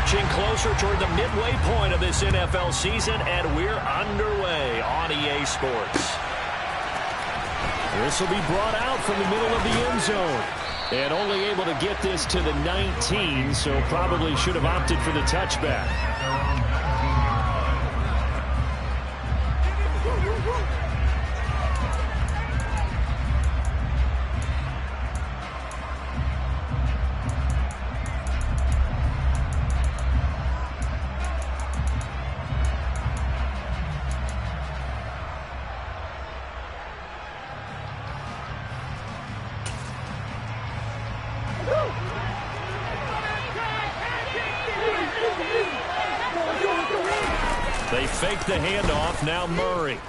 Marching closer toward the midway point of this NFL season, and we're underway on EA Sports. This will be brought out from the middle of the end zone. And only able to get this to the 19, so probably should have opted for the touchback. They fake the handoff. Now Murray.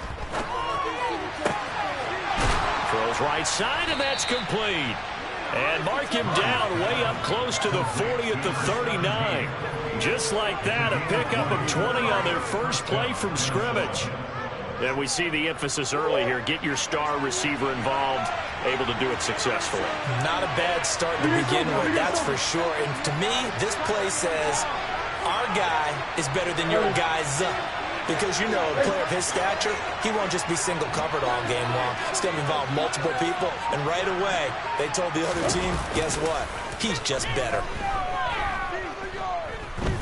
Throws right side, and that's complete. And mark him down way up close to the 40 at the 39. Just like that, a pickup of 20 on their first play from scrimmage. And we see the emphasis early here. Get your star receiver involved, able to do it successfully. Not a bad start to begin with, that's for sure. And to me, this play says our guy is better than your guy's. Because, you know, a player of his stature, he won't just be single covered all game long. He's going to involve multiple people. And right away, they told the other team, guess what? He's just better.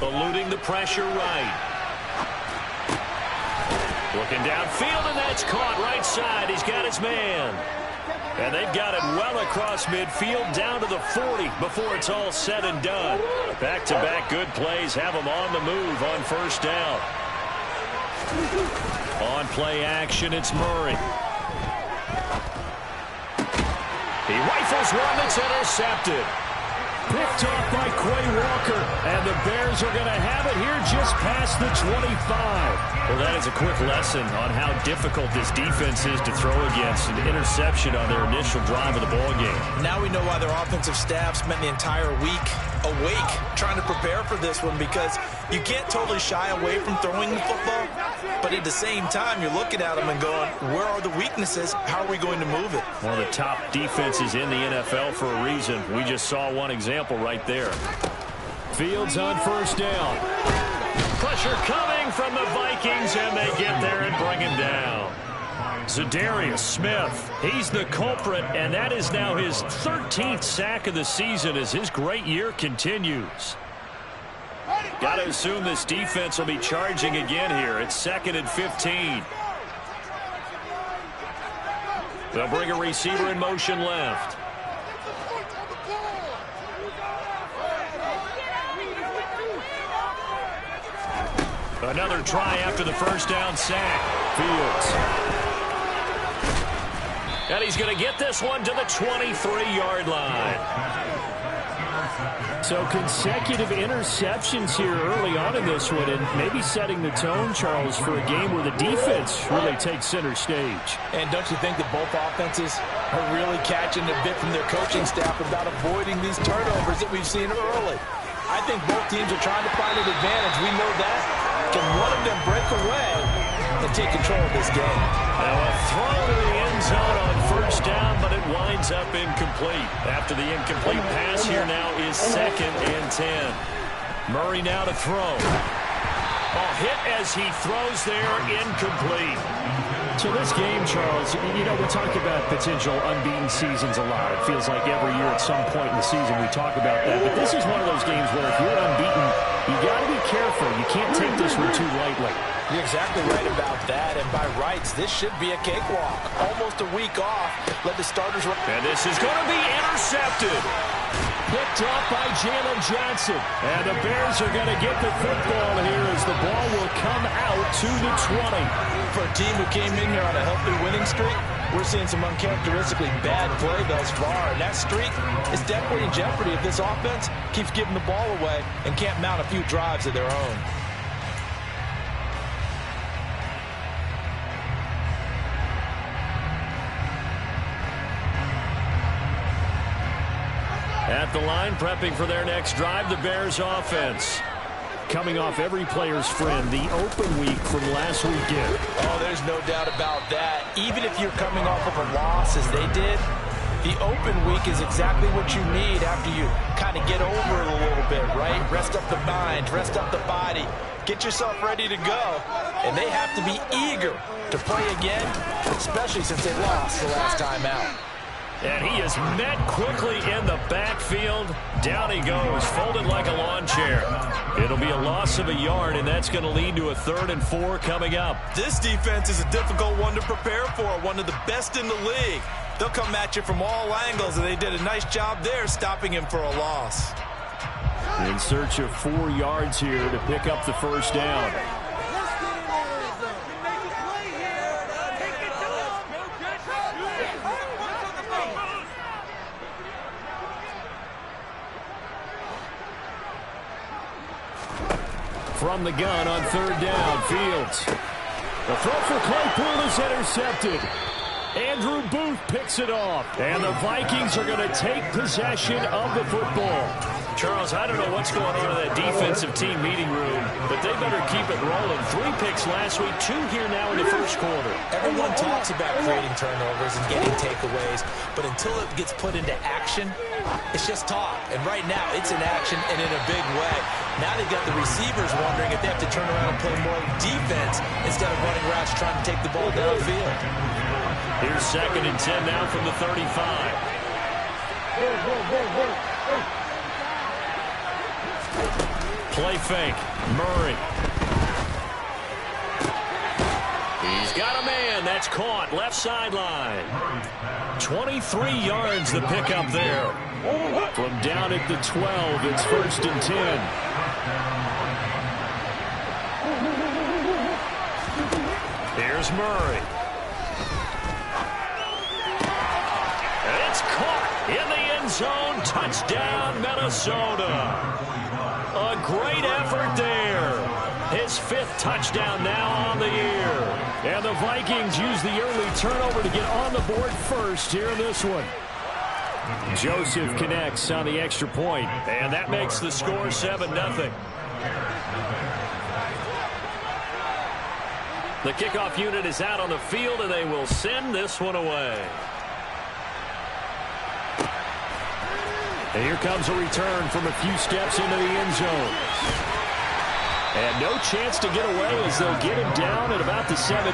Eluding the pressure right. Looking downfield, and that's caught right side. He's got his man. And they've got it well across midfield down to the 40 before it's all said and done. Back-to-back good plays have them on the move on first down. On play action, it's Murray. He rifles one that's intercepted. Picked off by Quay Walker, and the Bears are going to have it here just past the 25. Well, that is a quick lesson on how difficult this defense is to throw against. An interception on their initial drive of the ballgame. Now we know why their offensive staff spent the entire week awake trying to prepare for this one, because you can't totally shy away from throwing the football, but at the same time you're looking at them and going, where are the weaknesses? How are we going to move it? One of the top defenses in the NFL for a reason. We just saw one example right there. Fields on first down. Pressure coming from the Vikings, and they get there and bring him down. Zadarius Smith, he's the culprit, and that is now his 13th sack of the season as his great year continues. Got to assume this defense will be charging again here. It's 2nd and 15. They'll bring a receiver in motion left. Another try after the first down sack. Fields. And he's going to get this one to the 23-yard line. So consecutive interceptions here early on in this one, and maybe setting the tone, Charles, for a game where the defense really takes center stage. And don't you think that both offenses are really catching a bit from their coaching staff about avoiding these turnovers that we've seen early? I think both teams are trying to find an advantage. We know that. Can one of them break away and take control of this game? Now a throw to the end zone on first down, but it winds up incomplete. After the incomplete pass, here now is 2nd and 10. Murray now to throw. Oh, hit as he throws there, incomplete. So this game, Charles, you know, we talk about potential unbeaten seasons a lot. It feels like every year at some point in the season we talk about that. But this is one of those games where if you're unbeaten, you got to be careful. You can't take this one too lightly. You're exactly right about that. And by rights, this should be a cakewalk. Almost a week off. Let the starters run. And this is going to be intercepted. Picked off by Jalen Johnson. And the Bears are going to get the football here as the ball will come out to the 20. For a team who came in here on a healthy winning streak, we're seeing some uncharacteristically bad play thus far. And that streak is definitely in jeopardy if this offense keeps giving the ball away and can't mount a few drives of their own. At the line, prepping for their next drive, the Bears offense. Coming off every player's friend, the open week from last weekend. Oh, there's no doubt about that. Even if you're coming off of a loss as they did, The open week is exactly what you need after you kind of get over it a little bit, right? Rest up the mind, rest up the body, get yourself ready to go. And they have to be eager to play again, especially since they lost the last time out. And he is met quickly in the backfield. Down he goes, folded like a lawn chair. It'll be a loss of a yard, and that's going to lead to a 3rd and 4 coming up. This defense is a difficult one to prepare for, one of the best in the league. They'll come at you from all angles, and they did a nice job there stopping him for a loss. In search of 4 yards here to pick up the first down. From the gun on 3rd down, Fields. The throw for Claypool is intercepted. Andrew Booth picks it off. And the Vikings are going to take possession of the football. Charles, I don't know what's going on in that defensive team meeting room, but they better keep it rolling. 3 picks last week, 2 here now in the first quarter. Everyone talks about creating turnovers and getting takeaways, but until it gets put into action, it's just talk. And right now, it's in action and in a big way. Now they've got the receivers wondering if they have to turn around and play more defense instead of running routes trying to take the ball downfield. Here's 2nd and 10 now from the 35. Play fake. Murray. He's got a man. That's caught. Left sideline. 23 yards the pickup there. From down at the 12, it's 1st and 10. Here's Murray. And it's caught in the end zone. Touchdown, Minnesota. A great effort there. His 5th touchdown now on the year. And the Vikings use the early turnover to get on the board first here in this one. Joseph connects on the extra point, and that makes the score 7-0. The kickoff unit is out on the field, and they will send this one away. And here comes a return from a few steps into the end zone. And no chance to get away as they'll get him down at about the 7.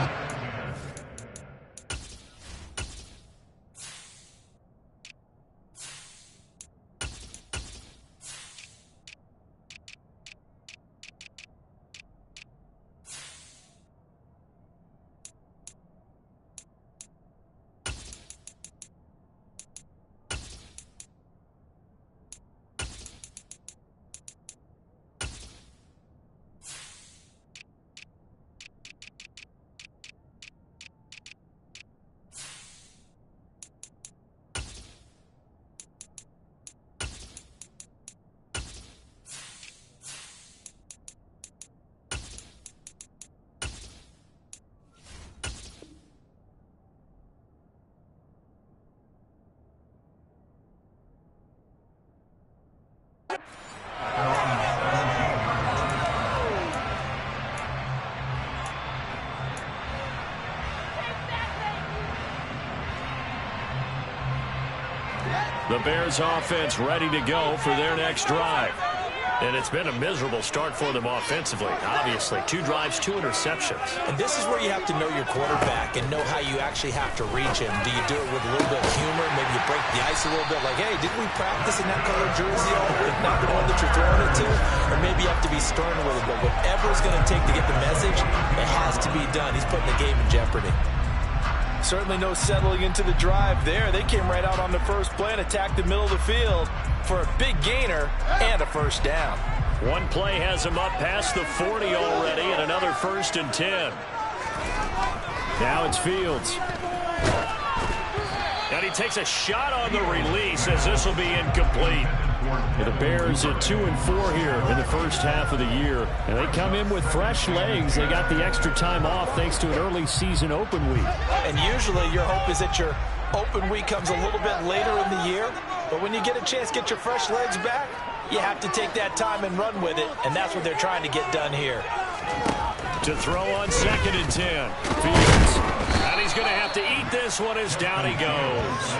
The Bears offense ready to go for their next drive. And it's been a miserable start for them offensively, obviously. 2 drives, 2 interceptions. And this is where you have to know your quarterback and know how you actually have to reach him. Do you do it with a little bit of humor? Maybe you break the ice a little bit like, hey, didn't we practice in that color jersey all week? Not the one that you're throwing it to? Or maybe you have to be stern with it. But whatever it's going to take to get the message, it has to be done. He's putting the game in jeopardy. Certainly no settling into the drive there. They came right out on the first play and attacked the middle of the field for a big gainer and a first down. One play has him up past the 40 already, and another 1st and 10. Now it's Fields. And he takes a shot on the release as this will be incomplete. And the Bears at 2-4 here in the first half of the year. And they come in with fresh legs. They got the extra time off thanks to an early season open week. And usually your hope is that your open week comes a little bit later in the year. But when you get a chance to get your fresh legs back, you have to take that time and run with it. And that's what they're trying to get done here. To throw on 2nd and 10. Fields. And he's going to have to eat this one as down he goes.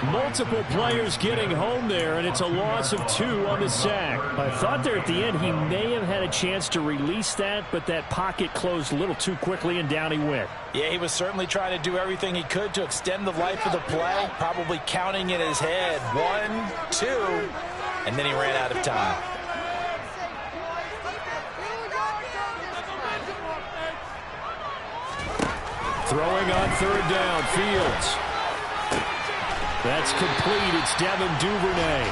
Multiple players getting home there, and it's a loss of 2 on the sack. I thought there at the end he may have had a chance to release that, but that pocket closed a little too quickly, and down he went. Yeah, he was certainly trying to do everything he could to extend the life of the play, probably counting in his head 1, 2, and then he ran out of time. Throwing on 3rd down, Fields. That's complete. It's Devin Duvernay.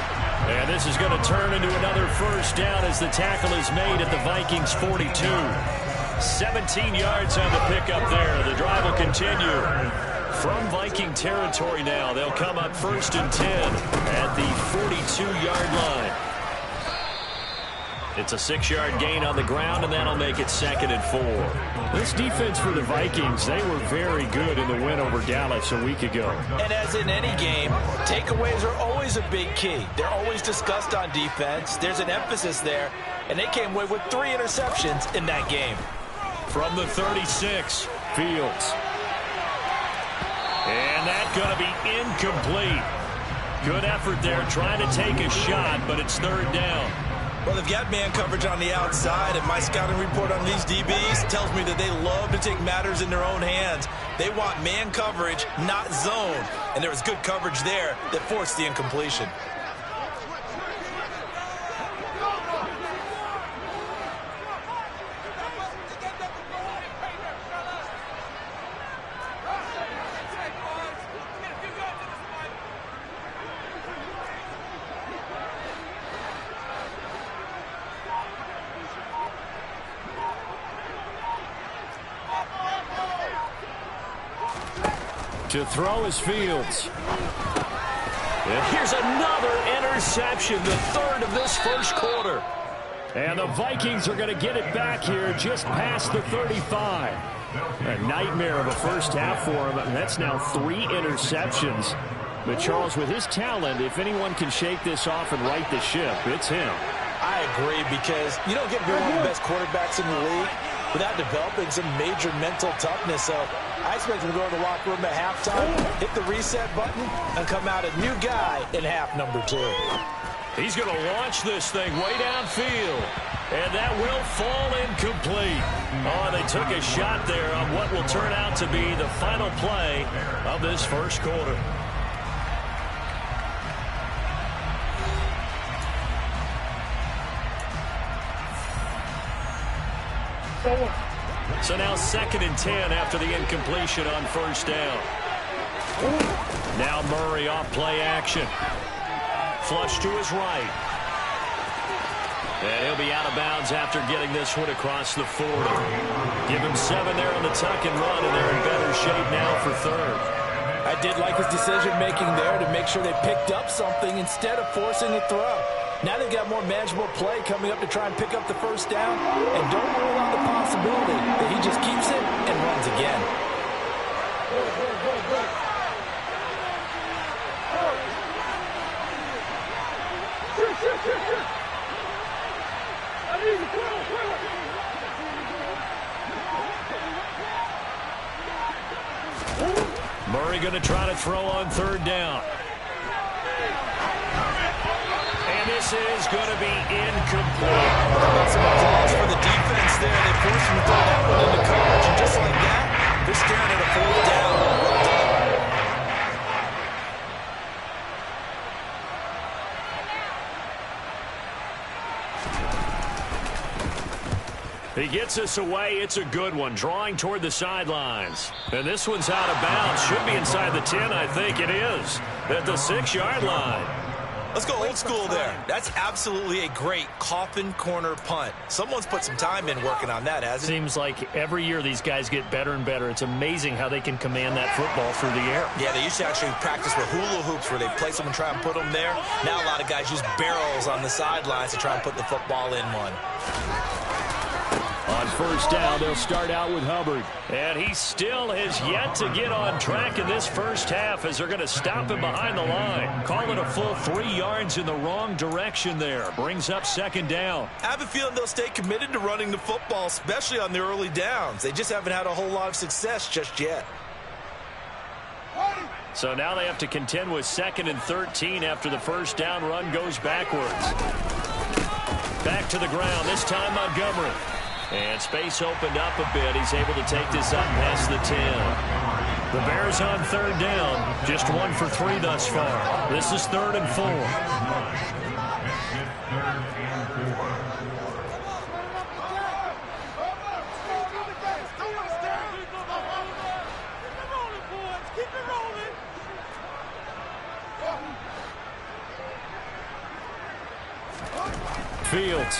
And this is going to turn into another 1st down as the tackle is made at the Vikings 42. 17 yards on the pickup there. The drive will continue. From Viking territory now, they'll come up 1st and 10 at the 42-yard line. It's a 6-yard gain on the ground, and that'll make it 2nd and 4. This defense for the Vikings, they were very good in the win over Dallas a week ago. And as in any game, takeaways are always a big key. They're always discussed on defense. There's an emphasis there, and they came away with 3 interceptions in that game. From the 36, Fields. And that's going to be incomplete. Good effort there trying to take a shot, but it's 3rd down. Well, they've got man coverage on the outside, and my scouting report on these DBs tells me that they love to take matters in their own hands. They want man coverage, not zone. And there was good coverage there that forced the incompletion. To throw is Fields. And here's another interception, the 3rd of this 1st quarter. And the Vikings are going to get it back here just past the 35. A nightmare of a 1st half for him. And that's now 3 interceptions. But Charles, with his talent, if anyone can shake this off and right the ship, it's him. I agree, because you don't get to be one of the best quarterbacks in the league without developing some major mental toughness. So I expect him to go to the locker room at halftime, hit the reset button, and come out a new guy in half number 2. He's going to launch this thing way downfield. And that will fall incomplete. Oh, they took a shot there on what will turn out to be the final play of this 1st quarter. So now 2nd and 10 after the incompletion on 1st down. Now Murray off play action. Flush to his right. And he'll be out of bounds after getting this one across the 40. Give him 7 there on the tuck and run, and they're in better shape now for 3rd. I did like his decision-making there to make sure they picked up something instead of forcing a throw. Now they've got more manageable play coming up to try and pick up the 1st down, and don't rule out the possibility that he just keeps it and runs again. Murray going to try to throw on 3rd down. And this is going to be incomplete. Some applause for the defense there. They forced him to throw that one into coverage. And just like that, they're staring at a 4th down. Well done. He gets us away. It's a good one. Drawing toward the sidelines. And this one's out of bounds. Should be inside the 10, I think it is. At the 6-yard line. Let's go old school there. That's absolutely a great coffin corner punt. Someone's put some time in working on that, hasn't it? Seems like every year these guys get better and better. It's amazing how they can command that football through the air. Yeah, they used to actually practice with hula hoops where they place them and try and put them there. Now a lot of guys use barrels on the sidelines to try and put the football in one. On 1st down, they'll start out with Hubbard. And he still has yet to get on track in this 1st half as they're going to stop him behind the line. Call it a full 3 yards in the wrong direction there. Brings up 2nd down. I have a feeling they'll stay committed to running the football, especially on the early downs. They just haven't had a whole lot of success just yet. So now they have to contend with 2nd and 13 after the first down run goes backwards. Back to the ground, this time Montgomery. And space opened up a bit. He's able to take this up past the 10. The Bears on 3rd down, just 1 for 3 thus far. This is 3rd and 4. Fields.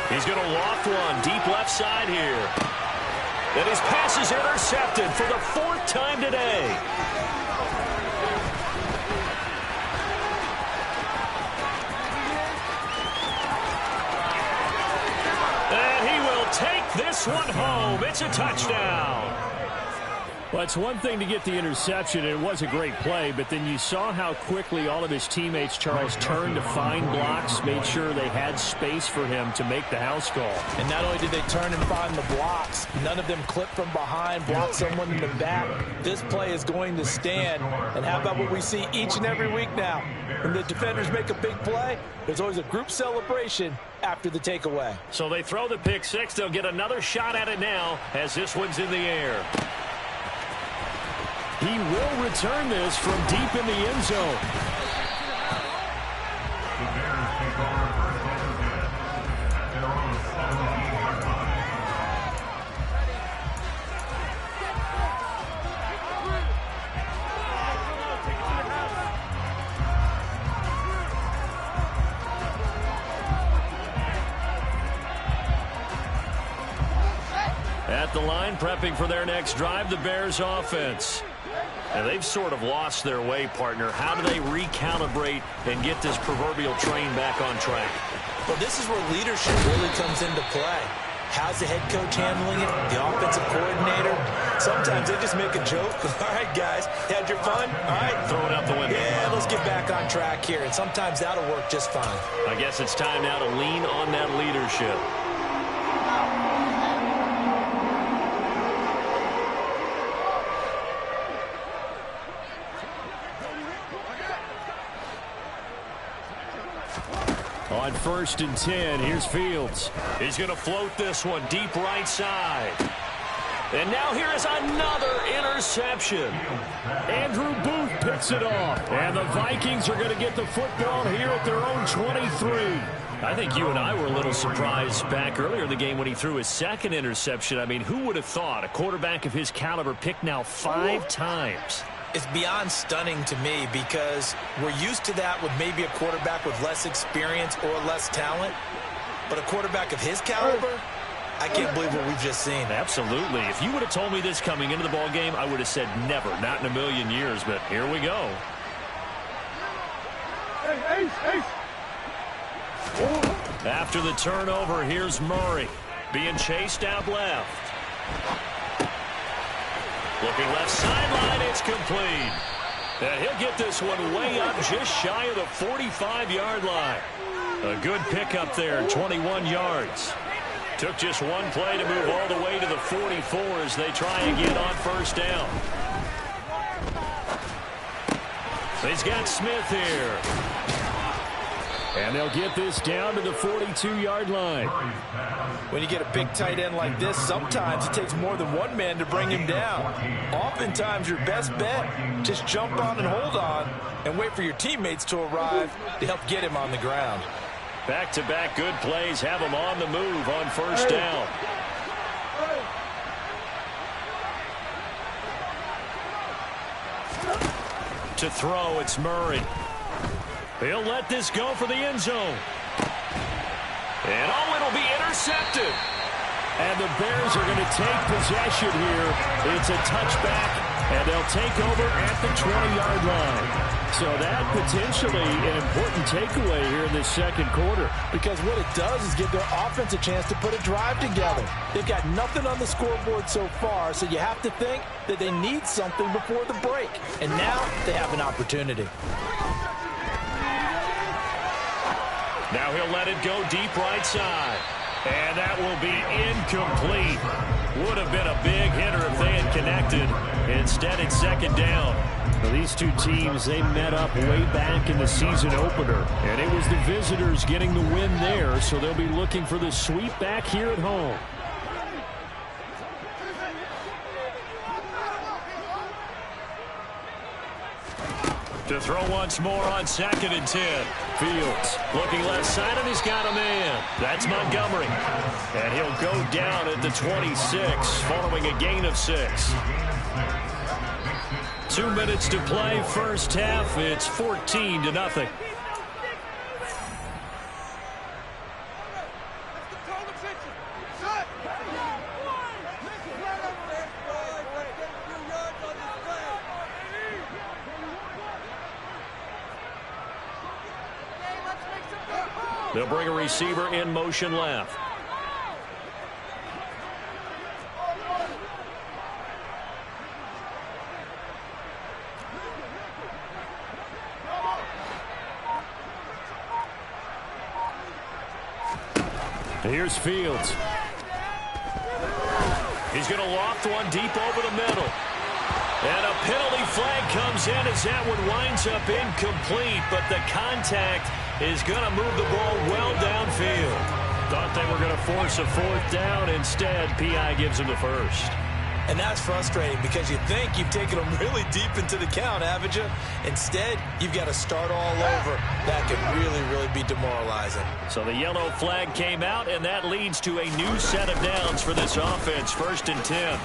He's going to loft one deep left side here. And his pass is intercepted for the 4th time today. And he will take this one home. It's a touchdown. Well, it's one thing to get the interception, and it was a great play, but then you saw how quickly all of his teammates, Charles, turned to find blocks, made sure they had space for him to make the house call. And not only did they turn and find the blocks, none of them clipped from behind, blocked someone in the back. This play is going to stand. And how about what we see each and every week now? When the defenders make a big play, there's always a group celebration after the takeaway. So they throw the pick six. They'll get another shot at it now as this one's in the air. He will return this from deep in the end zone. At the line, prepping for their next drive, the Bears offense. And they've sort of lost their way, partner. How do they recalibrate and get this proverbial train back on track? Well, this is where leadership really comes into play. How's the head coach handling it? The offensive coordinator? Sometimes they just make a joke. All right, guys, had your fun? All right. Throw it out the window. Yeah, let's get back on track here. And sometimes that'll work just fine. I guess it's time now to lean on that leadership. On 1st and 10, here's Fields. He's going to float this one deep right side. And now here is another interception. Andrew Booth picks it off. And the Vikings are going to get the football here at their own 23. I think you and I were a little surprised back earlier in the game when he threw his 2nd interception. I mean, who would have thought a quarterback of his caliber picked now 5 times? It's beyond stunning to me because we're used to that with maybe a quarterback with less experience or less talent. But a quarterback of his caliber, I can't believe what we've just seen. Absolutely. If you would have told me this coming into the ballgame, I would have said never, not in a million years. But here we go. After the turnover, here's Murray being chased out left. Looking left sideline, it's complete. And he'll get this one way up just shy of the 45-yard line. A good pickup there, 21 yards. Took just one play to move all the way to the 44 as they try again on 1st down. He's got Smith here. And they'll get this down to the 42-yard line. When you get a big tight end like this, sometimes it takes more than one man to bring him down. Oftentimes, your best bet, just jump on and hold on and wait for your teammates to arrive to help get him on the ground. Back-to-back good plays have him on the move on 1st down. To throw, it's Murray. He'll let this go for the end zone. And oh, it'll be intercepted. And the Bears are going to take possession here. It's a touchback, and they'll take over at the 20-yard line. So that potentially an important takeaway here in this 2nd quarter. Because what it does is give their offense a chance to put a drive together. They've got nothing on the scoreboard so far, so you have to think that they need something before the break. And now they have an opportunity. Now he'll let it go deep right side. And that will be incomplete. Would have been a big hitter if they had connected. Instead, it's second down. Well, these two teams, they met up way back in the season opener. And it was the visitors getting the win there, so they'll be looking for the sweep back here at home. To throw once more on 2nd and 10. Fields looking left side, and he's got a man. That's Montgomery. And he'll go down at the 26 following a gain of 6. 2 minutes to play, first half. It's 14-0. They'll bring a receiver in motion left. Here's Fields. He's going to loft one deep over the middle. And a penalty flag comes in as that one winds up incomplete, but the contact is going to move the ball well downfield. Thought they were going to force a 4th down. Instead, P.I. gives him the first. And that's frustrating because you think you've taken them really deep into the count, haven't you? Instead, you've got to start all over. That could really, really be demoralizing. So the yellow flag came out, and that leads to a new set of downs for this offense. 1st and 10.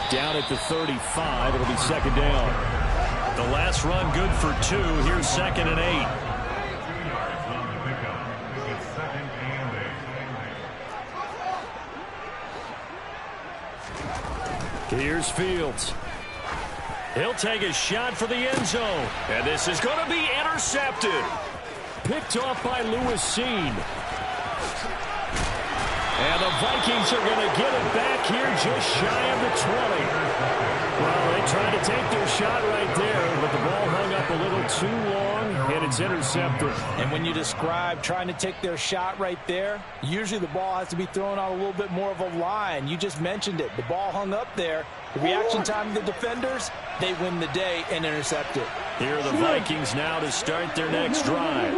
Down at the 35, it'll be 2nd down. The last run good for 2. Here's 2nd and 8. Here's Fields. He'll take a shot for the end zone. And this is going to be intercepted. Picked off by Lewis Seen. And the Vikings are going to get it back here just shy of the 20. Well, they tried to take their shot right there, but the ball hung up a little too long, and it's intercepted. And when you describe trying to take their shot right there, usually the ball has to be thrown out a little bit more of a line. You just mentioned it. The ball hung up there. The reaction time of the defenders, they win the day and intercept it. Here are the Vikings now to start their next drive.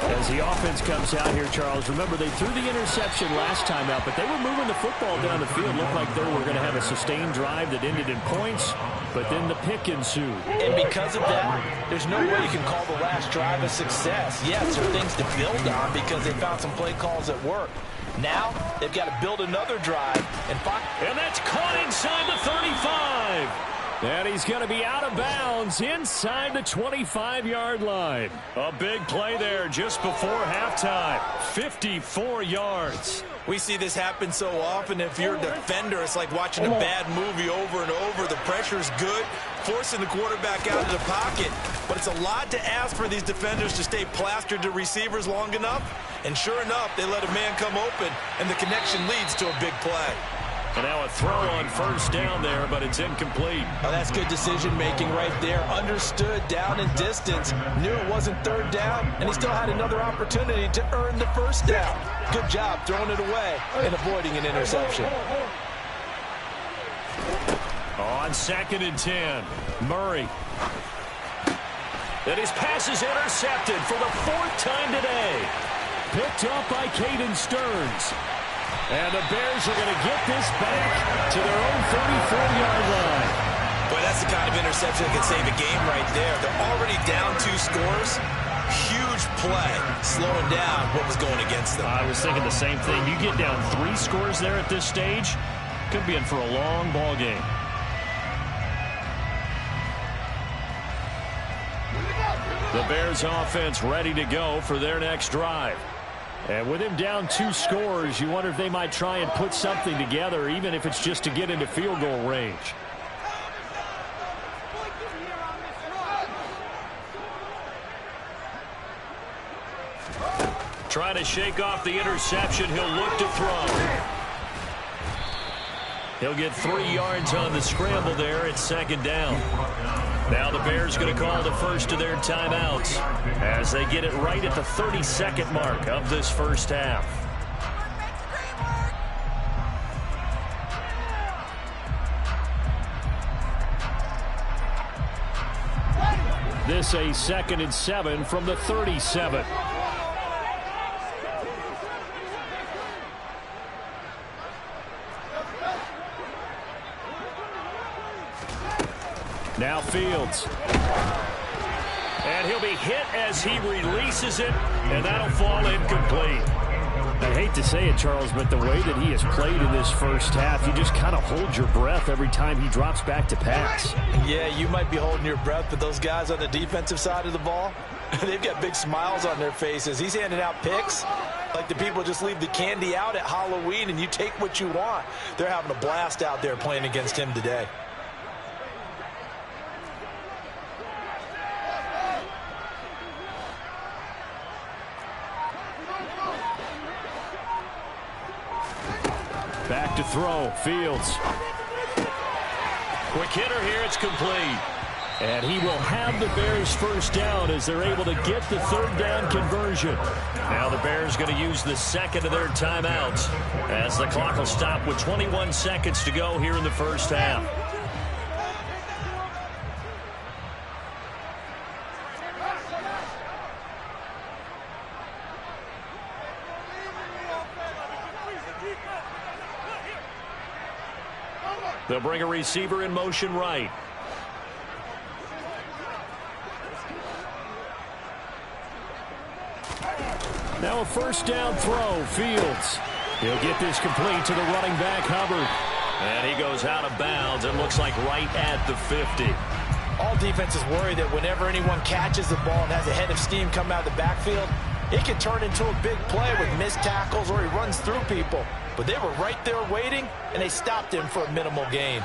As the offense comes out here, Charles, remember they threw the interception last time out, but they were moving the football down the field. Looked like they were going to have a sustained drive that ended in points, but then the pick ensued. And because of that, there's no way you can call the last drive a success. Yes, there are things to build on because they found some play calls that work. Now, they've got to build another drive. And that's caught inside the 35. And he's going to be out of bounds inside the 25-yard line. A big play there just before halftime. 54 yards. We see this happen so often. If you're a defender, it's like watching a bad movie over and over. The pressure's good, forcing the quarterback out of the pocket. But it's a lot to ask for these defenders to stay plastered to receivers long enough. And sure enough, they let a man come open, and the connection leads to a big play. And now a throw on 1st down there, but it's incomplete. Oh, that's good decision-making right there. Understood down and distance. Knew it wasn't 3rd down, and he still had another opportunity to earn the 1st down. Good job throwing it away and avoiding an interception. On 2nd and 10, Murray. And his pass is intercepted for the 4th time today. Picked up by Caden Stearns. And the Bears are going to get this back to their own 34-yard line. Boy, that's the kind of interception that can save a game right there. They're already down 2 scores. Huge play, slowing down what was going against them. I was thinking the same thing. You get down 3 scores there at this stage, could be in for a long ball game. The Bears offense ready to go for their next drive. And with him down 2 scores, you wonder if they might try and put something together, even if it's just to get into field goal range. Trying to shake off the interception. He'll look to throw. He'll get 3 yards on the scramble there at 2nd down. Now the Bears going to call the first of their timeouts as they get it right at the 32nd mark of this first half. This a 2nd and 7 from the 37. Now Fields. And he'll be hit as he releases it, and that'll fall incomplete. I hate to say it, Charles, but the way that he has played in this first half, you just kind of hold your breath every time he drops back to pass. Yeah, you might be holding your breath, but those guys on the defensive side of the ball, they've got big smiles on their faces. He's handing out picks like the people just leave the candy out at Halloween and you take what you want. They're having a blast out there playing against him today. Back to throw, Fields. Quick hitter here, it's complete. And he will have the Bears first down as they're able to get the 3rd down conversion. Now the Bears going to use the 2nd of their timeouts as the clock will stop with 21 seconds to go here in the first half. They'll bring a receiver in motion right. Now a first down throw, Fields. He'll get this complete to the running back, Hubbard. And he goes out of bounds and looks like right at the 50. All defenses worry that whenever anyone catches the ball and has a head of steam come out of the backfield, it can turn into a big play with missed tackles or he runs through people. But they were right there waiting, and they stopped him for a minimal gain.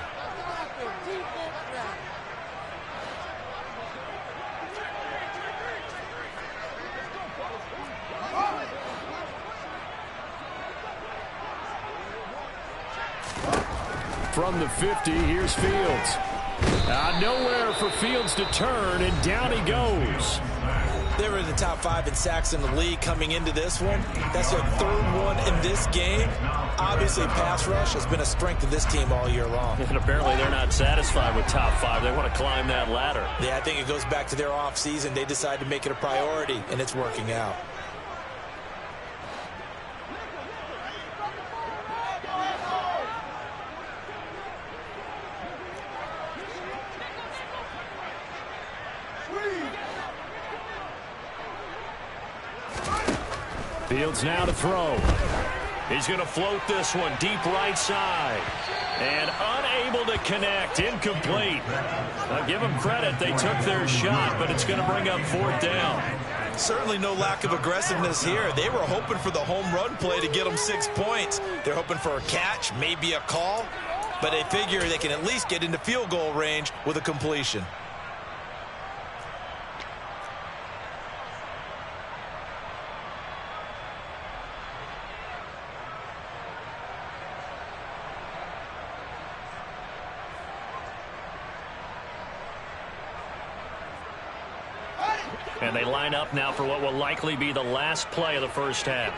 From the 50, here's Fields. Nowhere for Fields to turn, and down he goes. They were in the top 5 in sacks in the league coming into this one. That's their 3rd one in this game. Obviously, pass rush has been a strength of this team all year long. And apparently they're not satisfied with top 5. They want to climb that ladder. Yeah, I think it goes back to their offseason. They decided to make it a priority, and it's working out. Fields now to throw. He's going to float this one deep right side. And unable to connect. Incomplete. I'll give them credit. They took their shot, but it's going to bring up 4th down. Certainly no lack of aggressiveness here. They were hoping for the home run play to get them 6 points. They're hoping for a catch, maybe a call. But they figure they can at least get into field goal range with a completion. And they line up now for what will likely be the last play of the first half.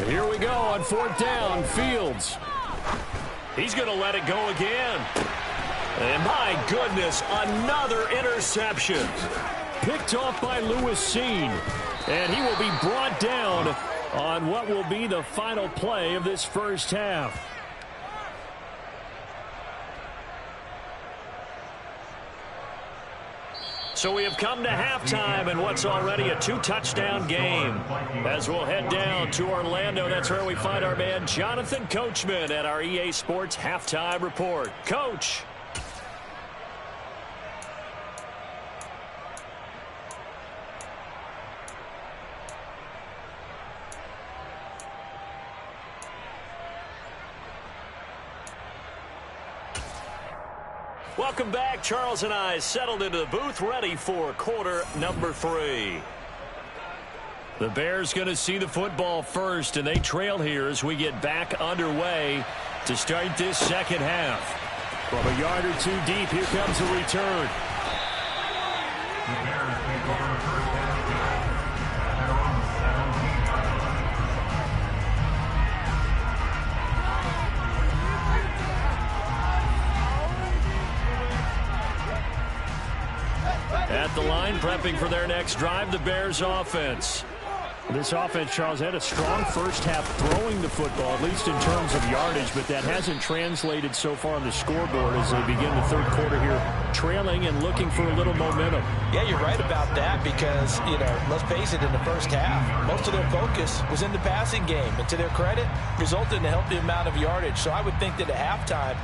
Here we go on 4th down, Fields. He's going to let it go again. And my goodness, another interception. Picked off by Lewis Seen. And he will be brought down on what will be the final play of this first half. So we have come to halftime in what's already a 2-touchdown game. As we'll head down to Orlando, that's where we find our man Jonathan Coachman at our EA Sports Halftime Report. Coach. Welcome back. Charles and I settled into the booth, ready for quarter number 3. The Bears going to see the football first, and they trail here as we get back underway to start this second half. From a yard or 2 deep, here comes a return. at the line, prepping for their next drive, the Bears offense. This offense, Charles, had a strong first half throwing the football, at least in terms of yardage, but that hasn't translated so far on the scoreboard as they begin the third quarter here, trailing and looking for a little momentum. Yeah, you're right about that because, let's face it, in the first half, most of their focus was in the passing game. And to their credit, resulted in a healthy amount of yardage. So I would think that at halftime,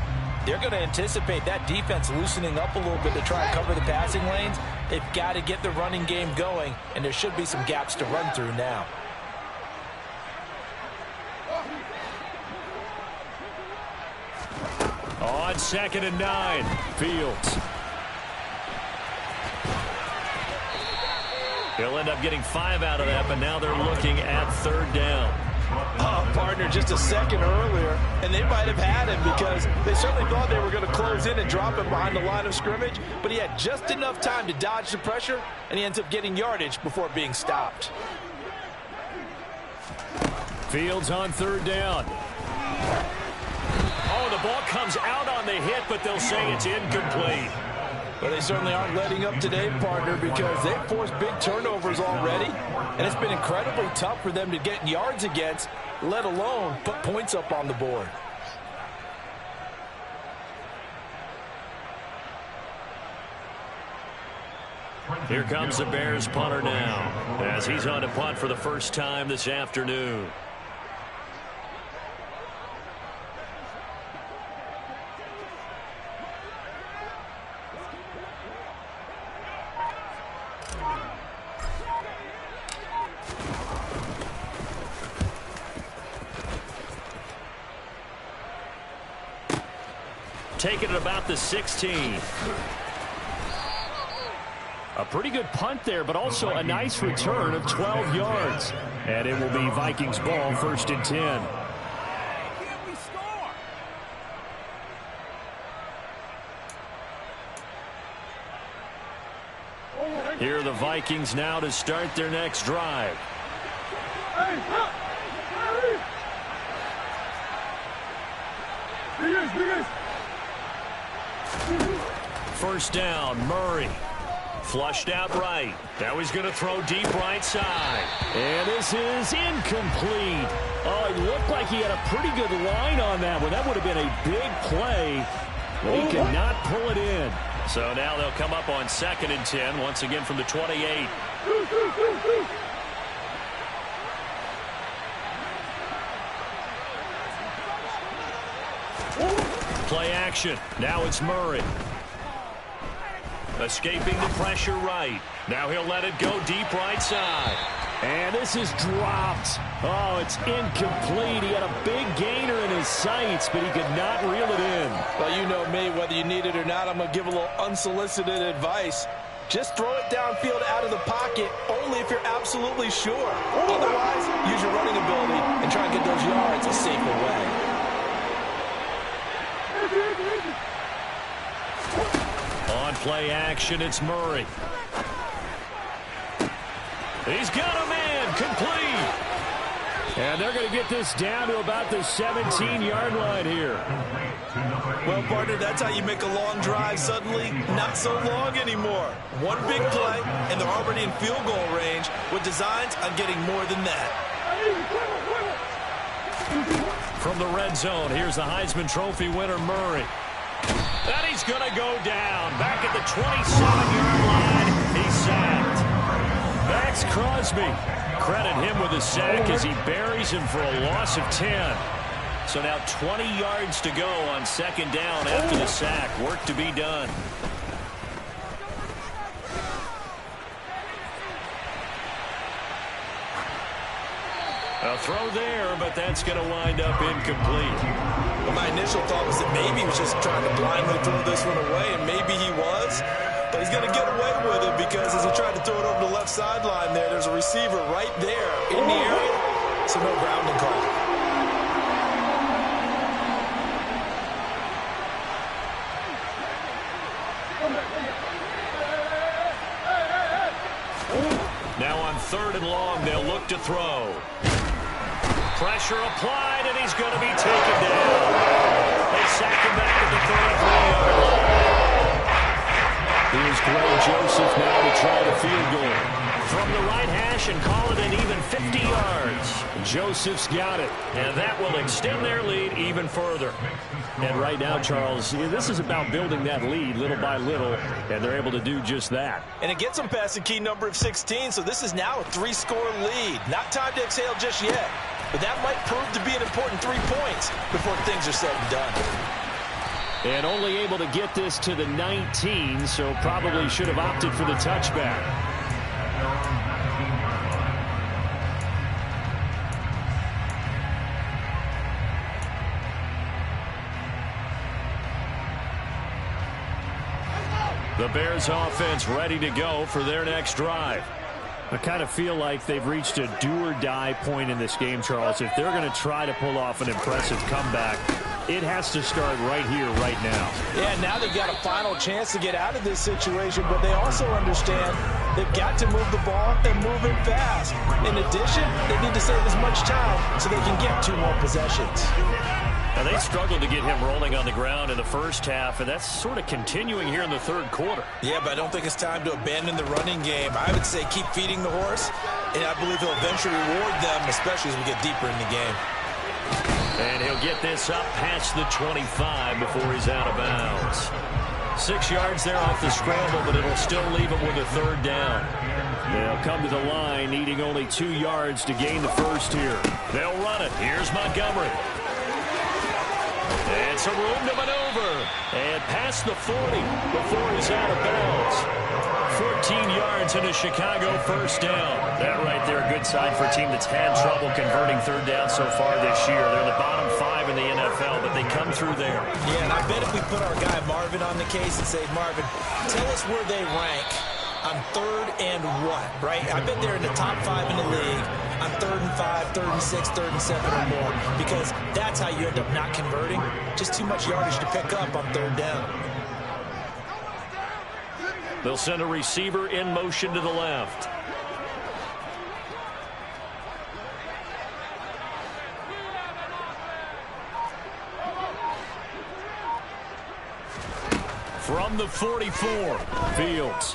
they're going to anticipate that defense loosening up a little bit to try and cover the passing lanes. They've got to get the running game going, and there should be some gaps to run through now. On 2nd and 9, Fields. He'll end up getting 5 out of that, but now they're looking at 3rd down. Partner, just a second earlier, and they might have had him because they certainly thought they were going to close in and drop him behind the line of scrimmage, but he had just enough time to dodge the pressure, and he ends up getting yardage before being stopped. Fields on 3rd down. Oh, the ball comes out on the hit, but they'll say it's incomplete. Well, they certainly aren't letting up today, partner, because they've forced big turnovers already, and it's been incredibly tough for them to get yards against, let alone put points up on the board. Here comes the Bears punter now, as he's on to punt for the first time this afternoon. Taking it about the 16. A pretty good punt there, but also a nice return of 12 yards. And it will be Vikings ball, 1st and 10. Here are the Vikings now to start their next drive. First down, Murray. Flushed out right. Now he's going to throw deep right side. And this is incomplete. Oh, it looked like he had a pretty good line on that one. That would have been a big play. But he could not pull it in. So now they'll come up on 2nd and 10, once again from the 28. Play action. Now it's Murray. Escaping the pressure right. Now he'll let it go deep right side. And this is dropped. Oh, it's incomplete. He had a big gainer in his sights, but he could not reel it in. Well, you know me, whether you need it or not, I'm going to give a little unsolicited advice. Just throw it downfield out of the pocket, only if you're absolutely sure. Otherwise, use your running ability and try and get those yards a safer way. On play action, it's Murray. He's got a man, complete. And they're going to get this down to about the 17-yard line here. Well, partner, that's how you make a long drive suddenly not so long anymore. One big play, and they're already in field goal range with designs on getting more than that. From the red zone, here's the Heisman Trophy winner, Murray. And he's going to go down. Back at the 27-yard line, he's sacked. Max Crosby. Credit him with a sack as he buries him for a loss of 10. So now 20 yards to go on 2nd down after the sack. Work to be done. A throw there, but that's going to wind up incomplete. Well, my initial thought was that maybe he was just trying to blindly throw this one away, and maybe he was. But he's going to get away with it because as he tried to throw it over the left sideline there's a receiver right there in the area, so no grounding call. Now on 3rd and long, they'll look to throw. Pressure applied, and he's going to be taken down. They sack him back at the 33-yard line. Here's Greg Joseph now to try the field goal. From the right hash and call it an even 50 yards. Joseph's got it. And that will extend their lead even further. And right now, Charles, this is about building that lead little by little, and they're able to do just that. And it gets them past the key number of 16, so this is now a 3-score lead. Not time to exhale just yet, but that might prove to be an important 3 points before things are said and done. And only able to get this to the 19, so probably should have opted for the touchback. The Bears offense ready to go for their next drive. I kind of feel like they've reached a do-or-die point in this game, Charles. If they're going to try to pull off an impressive comeback, it has to start right here, right now. Yeah, now they've got a final chance to get out of this situation, but they also understand they've got to move the ball and move it fast. In addition, they need to save as much time so they can get 2 more possessions. Now, they struggled to get him rolling on the ground in the first half, and that's sort of continuing here in the third quarter. Yeah, but I don't think it's time to abandon the running game. I would say keep feeding the horse, and I believe he'll eventually reward them, especially as we get deeper in the game. And he'll get this up past the 25 before he's out of bounds. 6 yards there off the scramble, but it'll still leave him with a third down. They'll come to the line, needing only 2 yards to gain the first here. They'll run it. Here's Montgomery. And some room to maneuver. And past the 40 before he's out of bounds. 14 yards and a Chicago first down. That right there, a good sign for a team that's had trouble converting third down so far this year. They're in the bottom 5 in the NFL, but they come through there. Yeah, and I bet if we put our guy Marvin on the case and say, Marvin, tell us where they rank on third and what, right? I bet they're in the top 5 in the league on 3rd and 5, 3rd and 6, 3rd and 7 or more, because that's how you end up not converting. Just too much yardage to pick up on third down. They'll send a receiver in motion to the left. From the 44, Fields.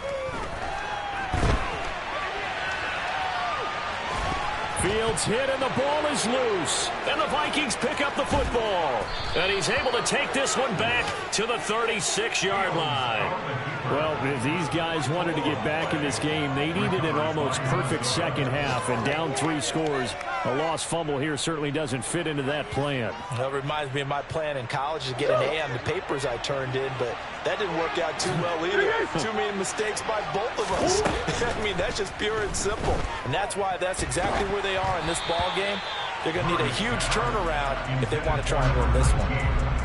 Fields hit and the ball is loose. And the Vikings pick up the football. And he's able to take this one back to the 36-yard line. Well, if these guys wanted to get back in this game, they needed an almost perfect second half. And down 3 scores, a lost fumble here certainly doesn't fit into that plan. Well, it reminds me of my plan in college to get an A on the papers I turned in, but that didn't work out too well either. Too many mistakes by both of us. I mean, that's just pure and simple. And that's why that's exactly where they are in this ball game. They're going to need a huge turnaround if they want to try and win this one.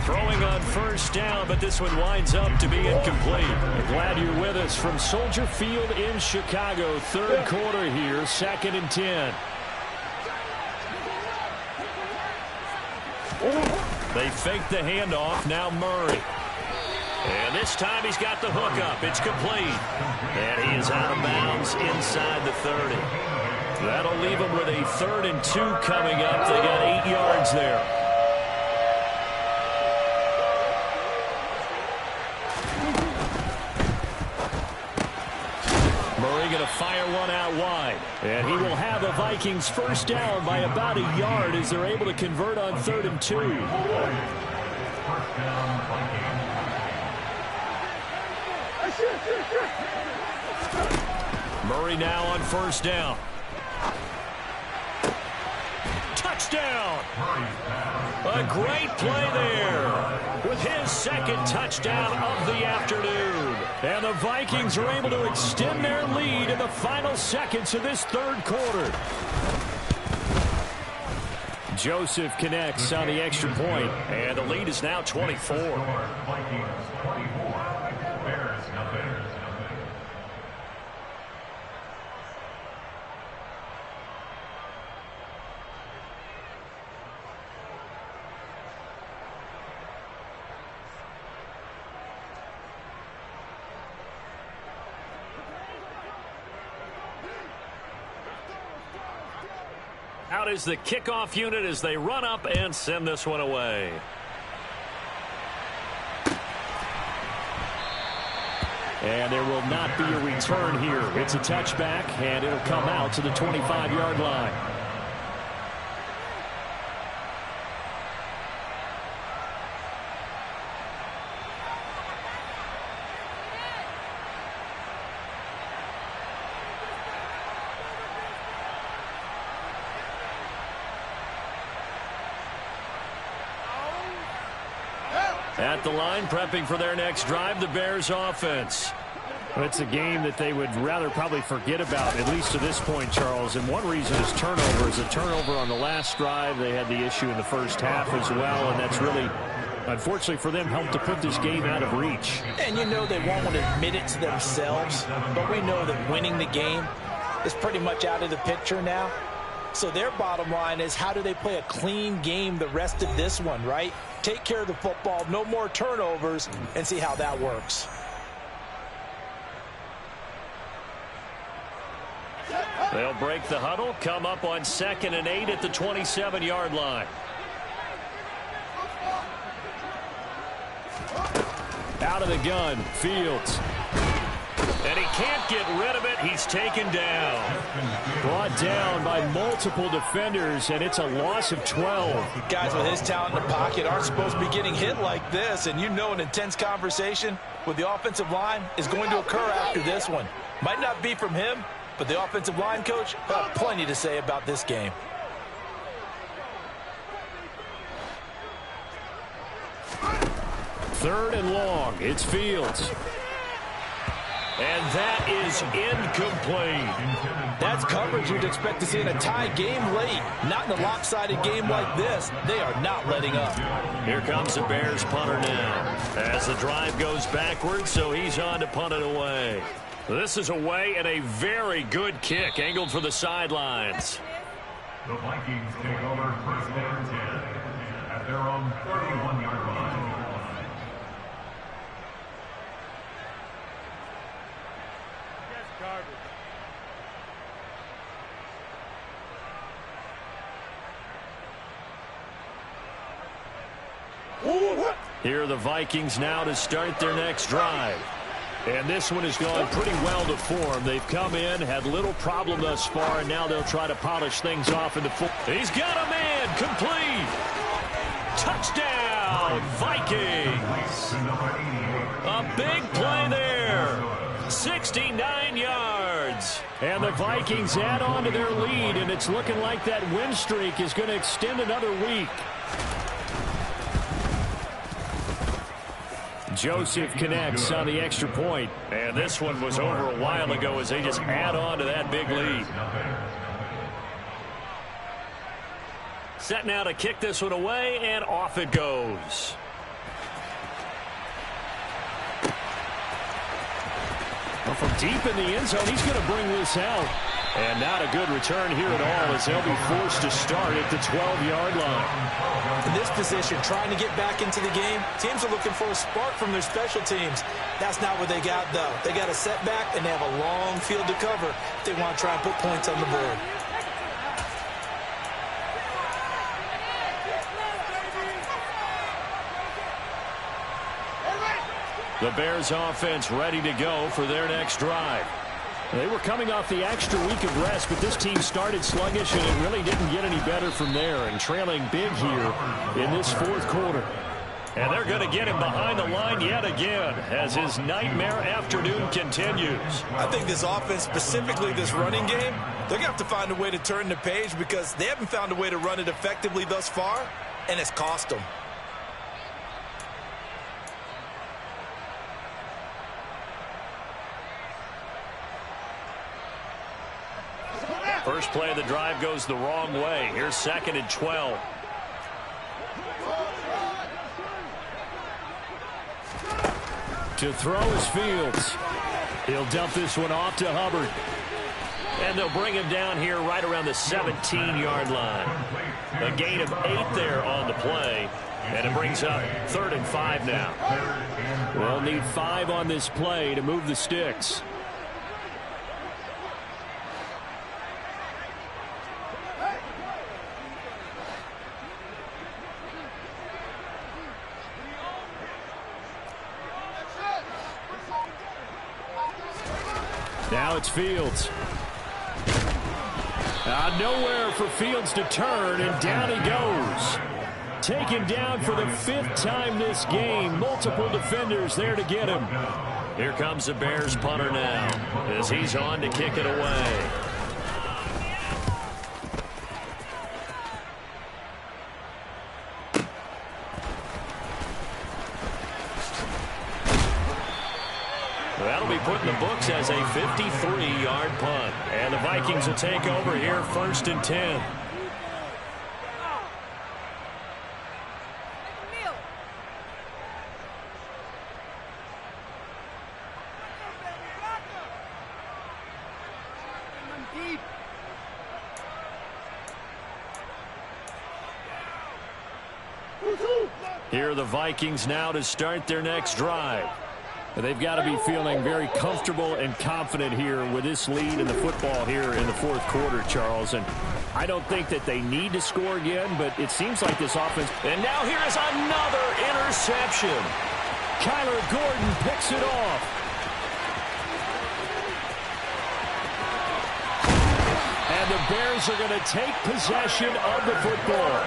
Throwing on first down, but this one winds up to be incomplete. I'm glad you're with us from Soldier Field in Chicago. Third quarter here, 2nd and 10. They fake the handoff. Now Murray. And this time he's got the hook up. It's complete. And he is out of bounds inside the 30. That'll leave him with a 3rd and 2 coming up. They got 8 yards there. Murray going to fire one out wide. And he will have the Vikings first down by about a yard as they're able to convert on 3rd and 2. Murray now on first down. Touchdown! A great play there with his 2nd touchdown of the afternoon. And the Vikings are able to extend their lead in the final seconds of this third quarter. Joseph connects on the extra point, and the lead is now 24. Out is the kickoff unit as they run up and send this one away. And there will not be a return here. It's a touchback, and it'll come out to the 25-yard line. At the line, prepping for their next drive, the Bears offense. It's a game that they would rather probably forget about, at least to this point, Charles. And one reason is turnovers. A turnover on the last drive. They had the issue in the first half as well, and that's really, unfortunately for them, helped to put this game out of reach. And you know they won't want to admit it to themselves, but we know that winning the game is pretty much out of the picture now. So their bottom line is, how do they play a clean game the rest of this one, right? Take care of the football, no more turnovers, and see how that works. They'll break the huddle, come up on 2nd and 8 at the 27-yard line. Out of the gun, Fields. And he can't get rid of it. He's taken down. Brought down by multiple defenders, and it's a loss of 12. Guys with his talent in the pocket aren't supposed to be getting hit like this, and you know an intense conversation with the offensive line is going to occur after this one. Might not be from him, but the offensive line coach have plenty to say about this game. Third and long. It's Fields. And that is incomplete. That's coverage you'd expect to see in a tie game late. Not in a lopsided game like this. They are not letting up. Here comes the Bears punter now. As the drive goes backwards, so he's on to punt it away. This is away and a very good kick angled for the sidelines. The Vikings take over 1st and 10 at their own 31-yard line. Here are the Vikings now to start their next drive. And this one has gone pretty well to form. They've come in, had little problem thus far, and now they'll try to polish things off in the full. He's got a man, complete. Touchdown, Vikings. A big play there. 69 yards. And the Vikings add on to their lead, and it's looking like that win streak is going to extend another week. Joseph connects on the extra point. And this one was over a while ago as they just add on to that big lead. Set now to kick this one away, and off it goes. Well, from deep in the end zone, he's going to bring this out. And not a good return here at all as they'll be forced to start at the 12-yard line. In this position, trying to get back into the game, teams are looking for a spark from their special teams. That's not what they got, though. They got a setback, and they have a long field to cover if they want to try and put points on the board. The Bears offense ready to go for their next drive. They were coming off the extra week of rest, but this team started sluggish, and it really didn't get any better from there, and trailing big here in this fourth quarter. And they're going to get him behind the line yet again as his nightmare afternoon continues. I think this offense, specifically this running game, they're going to have to find a way to turn the page because they haven't found a way to run it effectively thus far, and it's cost them. First play of the drive goes the wrong way. Here's 2nd and 12. To throw is Fields. He'll dump this one off to Hubbard. And they'll bring him down here right around the 17-yard line. A gain of 8 there on the play. And it brings up 3rd and 5 now. We'll need 5 on this play to move the sticks. Now it's Fields. Nowhere for Fields to turn, and down he goes. Taken down for the 5th time this game. Multiple defenders there to get him. Here comes the Bears punter now as he's on to kick it away. That'll be put in the books as a 53-yard punt. And the Vikings will take over here 1st and 10. Here are the Vikings now to start their next drive. They've got to be feeling very comfortable and confident here with this lead in the football here in the 4th quarter, Charles. And I don't think that they need to score again, but it seems like this offense. And now here is another interception. Kyler Gordon picks it off. And the Bears are going to take possession of the football.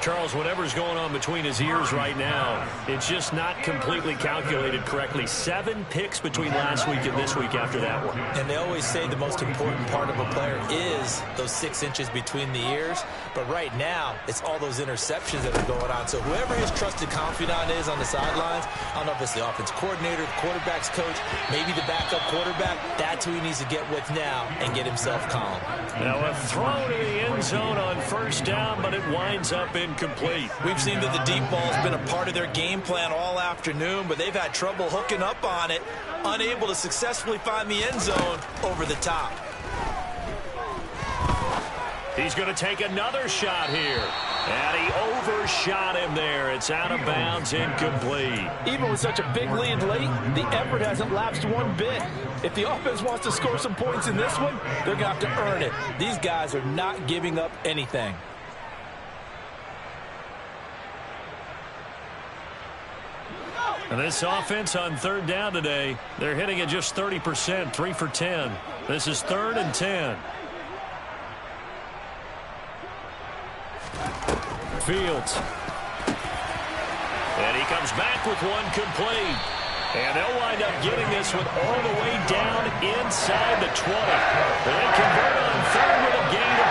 Charles, whatever's going on between his ears right now, it's just not completely calculated correctly. 7 picks between last week and this week after that one. And they always say the most important part of a player is those 6 inches between the ears. But right now, it's all those interceptions that are going on. So whoever his trusted confidant is on the sidelines, I don't know if it's the offense coordinator, the quarterback's coach, maybe the backup quarterback, that's who he needs to get with now and get himself calm. Now a throw to the end zone on 1st down, but it winds up incomplete. We've seen that the deep ball has been a part of their game plan all afternoon, but they've had trouble hooking up on it, unable to successfully find the end zone over the top. He's going to take another shot here. And he overshot him there. It's out of bounds, incomplete. Even with such a big lead late, the effort hasn't lapsed one bit. If the offense wants to score some points in this one, they're going to have to earn it. These guys are not giving up anything. And this offense on 3rd down today, they're hitting at just 30%, 3 for 10. This is 3rd and 10. Fields. And he comes back with one complete. And they'll wind up getting this one all the way down inside the 20. They convert on 3rd with a gain of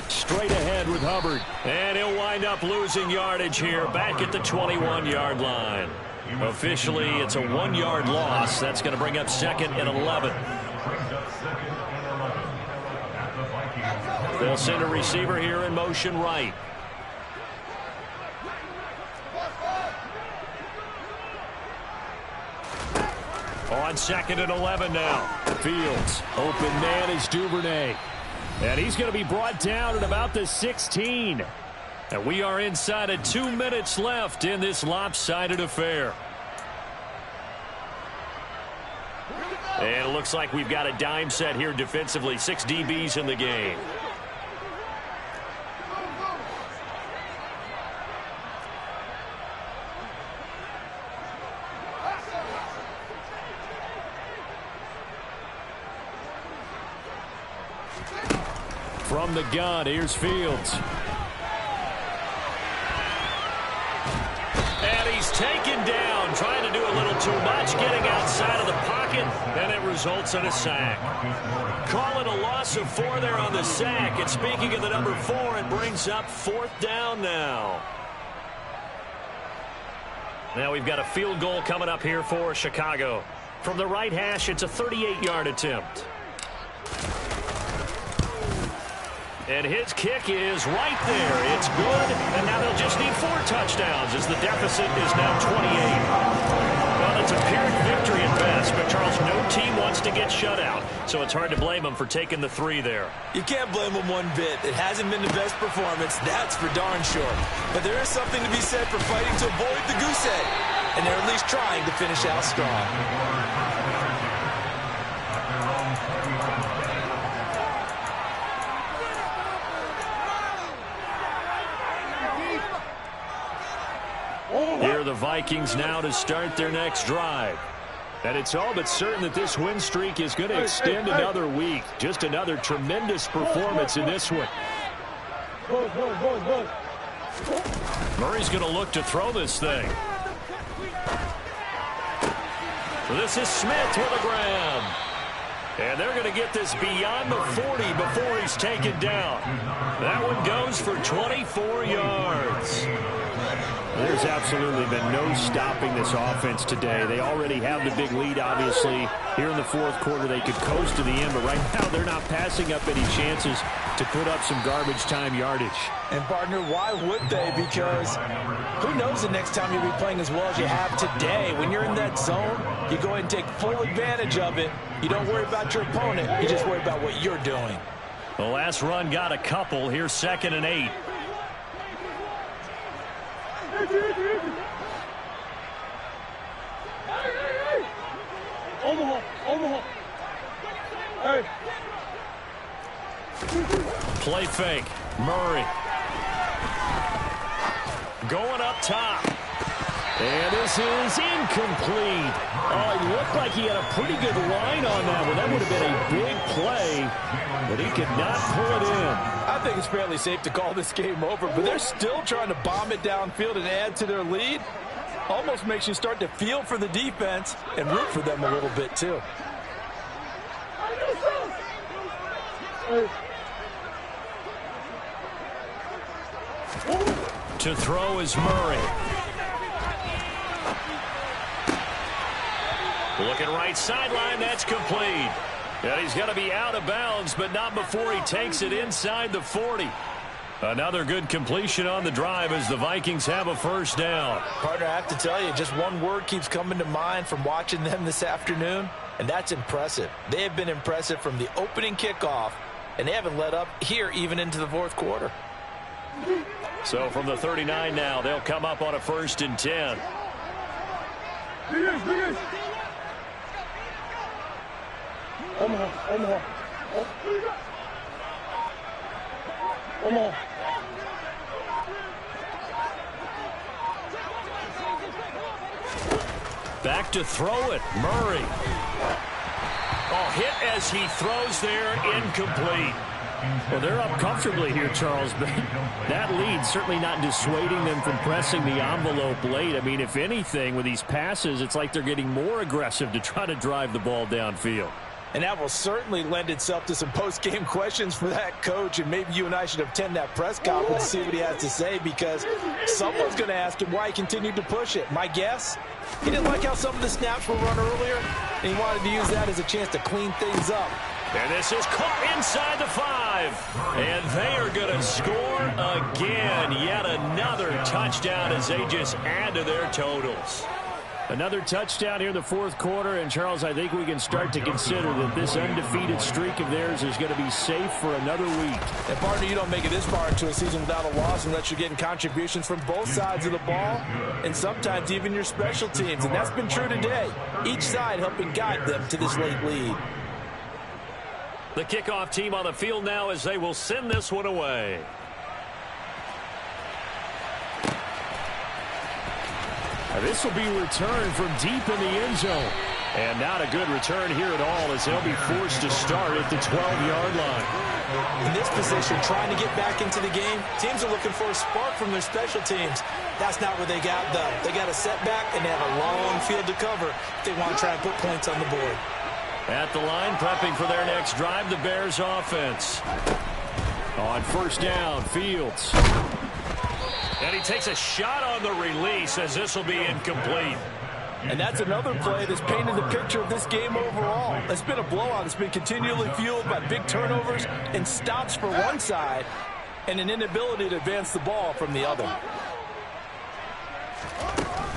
22. Straight ahead with Hubbard. And he'll wind up losing yardage here back at the 21-yard line. Officially, it's a 1-yard loss. That's going to bring up 2nd and 11. They'll send a receiver here in motion right. On 2nd and 11 now. Fields. Open man is Duvernay. And he's going to be brought down at about the 16. And we are inside of 2 minutes left in this lopsided affair. And it looks like we've got a dime set here defensively. 6 DBs in the game. From the gun, here's Fields. And he's taken down, trying to do a little too much, getting outside of the pocket, and it results in a sack. Call it a loss of 4 there on the sack. And speaking of the number 4, it brings up 4th down now. Now we've got a field goal coming up here for Chicago. From the right hash, it's a 38-yard attempt. And his kick is right there. It's good, and now they'll just need 4 touchdowns as the deficit is now 28. Well, it's a Pyrrhic victory at best, but Charles, no team wants to get shut out, so it's hard to blame them for taking the 3 there. You can't blame them one bit. It hasn't been the best performance, that's for darn sure. But there is something to be said for fighting to avoid the goose egg, and they're at least trying to finish out strong. Here are the Vikings now to start their next drive. And it's all but certain that this win streak is going to extend another week. Just another tremendous performance in this one. Murray's going to look to throw this thing. This is Smith with the ground. And they're going to get this beyond the 40 before he's taken down. That one goes for 24 yards. There's absolutely been no stopping this offense today. They already have the big lead, obviously. Here in the fourth quarter, they could coast to the end, but right now they're not passing up any chances to put up some garbage time yardage. And, partner, why would they? Because who knows the next time you'll be playing as well as you have today. When you're in that zone, you go ahead and take full advantage of it. You don't worry about your opponent. You just worry about what you're doing. The last run got a couple. Here's 2nd and 8. Play fake. Murray. Going up top. And this is incomplete. Oh, it looked like he had a pretty good line on that one. That would have been a big play, but he could not pull it in. I think it's fairly safe to call this game over, but they're still trying to bomb it downfield and add to their lead. Almost makes you start to feel for the defense and root for them a little bit, too. To throw is Murray. Looking right sideline, that's complete. And he's going to be out of bounds, but not before he takes it inside the 40. Another good completion on the drive as the Vikings have a first down. Partner, I have to tell you, just one word keeps coming to mind from watching them this afternoon, and that's impressive. They have been impressive from the opening kickoff, and they haven't let up here even into the fourth quarter. So from the 39 now, they'll come up on a 1st and 10. Back to throw it. Murray. Oh, hit as he throws there, incomplete. Well, they're up comfortably here, Charles, but that lead certainly not dissuading them from pressing the envelope late. I mean, if anything, with these passes, it's like they're getting more aggressive to try to drive the ball downfield. And that will certainly lend itself to some post-game questions for that coach, and maybe you and I should attend that press conference to see what he has to say, because someone's going to ask him why he continued to push it. My guess, he didn't like how some of the snaps were run earlier, and he wanted to use that as a chance to clean things up. And this is caught inside the 5. And they are going to score again. Yet another touchdown as they just add to their totals. Another touchdown here in the fourth quarter. And, Charles, I think we can start to consider that this undefeated streak of theirs is going to be safe for another week. And, partner, you don't make it this far into a season without a loss unless you're getting contributions from both sides of the ball and sometimes even your special teams. And that's been true today. Each side helping guide them to this late lead. The kickoff team on the field now as they will send this one away. This will be returned from deep in the end zone. And not a good return here at all as they'll be forced to start at the 12-yard line. In this position, trying to get back into the game, teams are looking for a spark from their special teams. That's not what they got, though. They got a setback, and they have a long field to cover if they want to try and put points on the board. At the line, prepping for their next drive, the Bears offense. On first down, Fields. And he takes a shot on the release as this will be incomplete. And that's another play that's painted the picture of this game overall. It's been a blowout. It's been continually fueled by big turnovers and stops for one side and an inability to advance the ball from the other.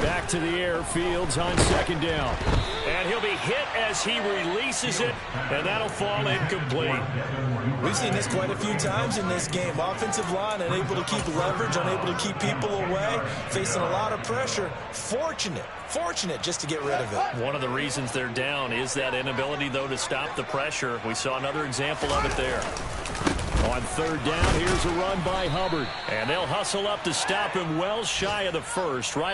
Back to the air, Fields on second down. And he'll be hit as he releases it, and that'll fall incomplete. We've seen this quite a few times in this game. Offensive line unable to keep leverage, unable to keep people away, facing a lot of pressure. Fortunate just to get rid of it. One of the reasons they're down is that inability, though, to stop the pressure. We saw another example of it there. On third down, here's a run by Hubbard. And they'll hustle up to stop him well shy of the first. Right